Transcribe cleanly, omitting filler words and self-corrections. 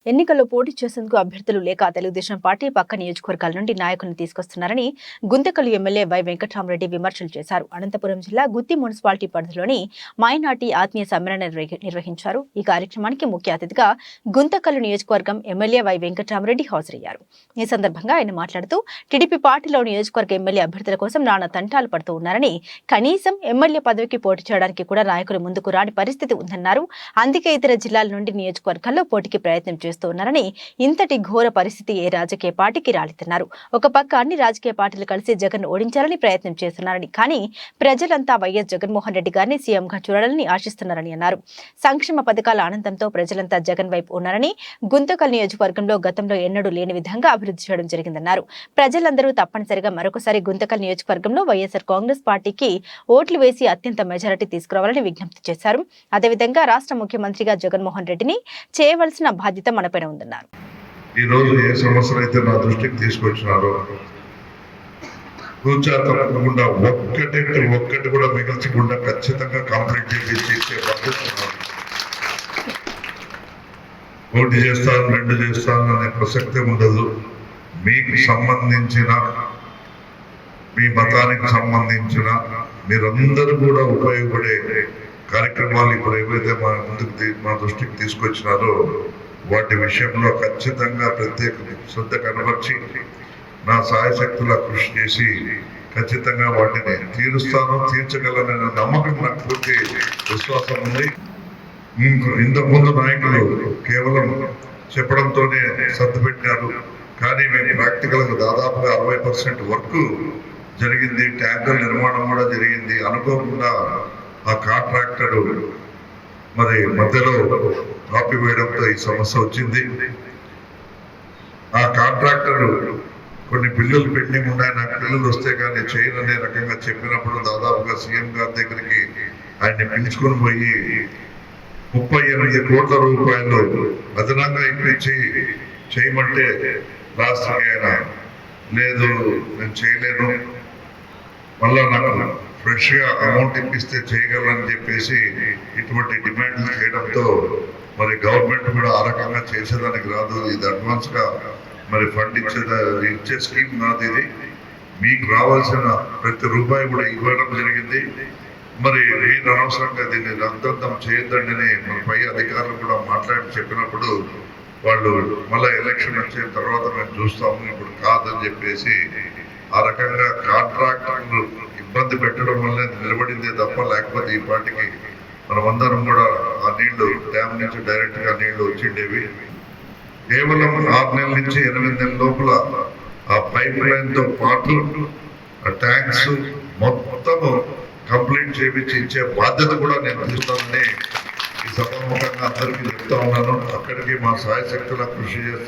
ఎన్నికల్లో పోటీ చేసేందుకు అభ్యర్థులు లేక తెలుగుదేశం పార్టీ పక్క నియోజకవర్గాల నుండి నాయకులను తీసుకొస్తున్నారని గుంతకల్ ఎమ్మెల్యే వై వెంకటరామరెడ్డి విమర్శలు చేశారు. అనంతపురం జిల్లా గుత్తి మున్సిపాలిటీ పరిధిలోని మైనార్టీ ఆత్మీయ సమ్మేళనం నిర్వహించారు. ఈ కార్యక్రమానికి ముఖ్య అతిథిగా గుంతకల్ నియోజకవర్గం ఎమ్మెల్యే వై వెంకటరామరెడ్డి హాజరయ్యారు. ఈ సందర్భంగా ఆయన మాట్లాడుతూ టీడీపీ పార్టీలో నియోజకవర్గ ఎమ్మెల్యే అభ్యర్థుల కోసం నానా తంటాలు పడుతూ ఉన్నారని, కనీసం ఎమ్మెల్యే పదవికి పోటీ చేయడానికి కూడా నాయకులు ముందుకు రాని పరిస్థితి ఉందన్నారు. అందుకే ఇతర జిల్లాల నుండి నియోజకవర్గాల్లో పోటీకి ప్రయత్నం చేస్తున్నారని, ఇంతటి ఘోర పరిస్థితి ఏ రాజకీయ పార్టీకి రాలేదన్నారు. ఒక పక్క అన్ని రాజకీయ పార్టీలు కలిసి జగన్ ఓడించాలని ప్రయత్నం చేస్తున్నారని, కానీ ప్రజలంతా వైఎస్ జగన్మోహన్ రెడ్డి గారిని సీఎంగా చూడాలని ఆశిస్తున్నారని అన్నారు. సంక్షేమ పథకాల ఆనందంతో ప్రజలంతా జగన్ వైపు ఉన్నారని, గుంతకల్ నియోజకవర్గంలో గతంలో ఎన్నడూ లేని విధంగా అభివృద్ధి చేయడం జరిగిందన్నారు. ప్రజలందరూ తప్పనిసరిగా మరొకసారి గుంతకల్ నియోజకవర్గంలో వైఎస్ఆర్ కాంగ్రెస్ పార్టీకి ఓట్లు వేసి అత్యంత మెజారిటీ తీసుకురావాలని విజ్ఞప్తి చేశారు. అదేవిధంగా రాష్ట్ర ముఖ్యమంత్రిగా జగన్మోహన్ రెడ్డిని చేయవలసిన బాధ్యత మనపైన ఉందన్నారు. ఈ రోజు ఏ సమస్యలు అయితే నా దృష్టికి తీసుకొచ్చినారో తప్పకుండా ఒక్కటి కూడా మిగల్చకుండా ఖచ్చితంగా కంప్లీట్ చేసి ఇచ్చే బాధ్యత. ఒకటి చేస్తాను, రెండు చేస్తాను అనే ప్రసక్తే ఉండదు. మీకు సంబంధించిన, మీ మతానికి సంబంధించిన మీరందరూ కూడా ఉపయోగపడే కార్యక్రమాలు ఇప్పుడు ఏవైతే మా దృష్టికి తీసుకొచ్చినారో వాటి విషయంలో ఖచ్చితంగా ప్రత్యేక శ్రద్ధ కనబర్చి నా సాయశక్తులా కృషి చేసి ఖచ్చితంగా వాటిని తీర్చగలననే నమ్మకం నాకు పూర్తి విశ్వాసం ఉంది. ఇంతకుముందు నాయకులు కేవలం చెప్పడంతోనే సర్దు పెట్టినారు, కానీ మేము ప్రాక్టికల్గా దాదాపుగా 60% వర్క్ జరిగింది. ట్యాంకర్ నిర్మాణం కూడా జరిగింది. అనుకోకుండా ఆ కాంట్రాక్టర్ మరి మధ్యలో ఆపివేయడంతో ఈ సమస్య వచ్చింది. ఆ కాంట్రాక్టర్ కొన్ని బిల్లులు పెండింగ్ ఉన్నాయి, నాకు బిల్లులు వస్తే కానీ చేయననే రకంగా చెప్పినప్పుడు దాదాపుగా సీఎం గారి దగ్గరికి ఆయన్ని పిలుచుకొని పోయి 38 కోట్ల రూపాయలు అదనంగా ఇప్పించి చేయమంటే లాస్ట్కి ఆయన లేదు నేను చేయలేను, మళ్ళా నాకు ఫ్రెష్గా అమౌంట్ ఇప్పిస్తే చేయగలనని చెప్పేసి ఇటువంటి డిమాండ్లు చేయడంతో మరి గవర్నమెంట్ కూడా ఆ రకంగా చేసేదానికి రాదు. ఇది అడ్వాన్స్గా మరి ఫండ్ ఇచ్చే స్కీమ్ కాదు ఇది. మీకు రావాల్సిన ప్రతి రూపాయి కూడా ఇవ్వడం జరిగింది. మరి నేను అనవసరంగా దీన్ని రద్దంతం చేయొద్దండి అని మన పై అధికారులు కూడా మాట్లాడి చెప్పినప్పుడు వాళ్ళు మళ్ళీ ఎలక్షన్ వచ్చిన తర్వాత మేము చూస్తాము, ఇప్పుడు కాదని చెప్పేసి ఆ రకంగా కాంట్రాక్టర్లు ఇబ్బంది పెట్టడం వల్ల నిలబడిందే తప్ప, లేకపోతే ఈ పార్టీకి మనమందరం కూడా ఆ నీళ్లు డ్యామ్ నుంచి డైరెక్ట్గా నీళ్లు వచ్చిండేవి. కేవలం 6 నెలల నుంచి 8 నెలల లోపల ఆ పైప్ లైన్తో పాటు ఆ ట్యాంక్స్ మొత్తము కంప్లీట్ చేయించి ఇచ్చే బాధ్యత కూడా నేను తీస్తానని ఈ సభాముఖంగా అందరికీ చెప్తా ఉన్నాను. అక్కడికి మా సాయశక్తుల కృషి చేస్తాం.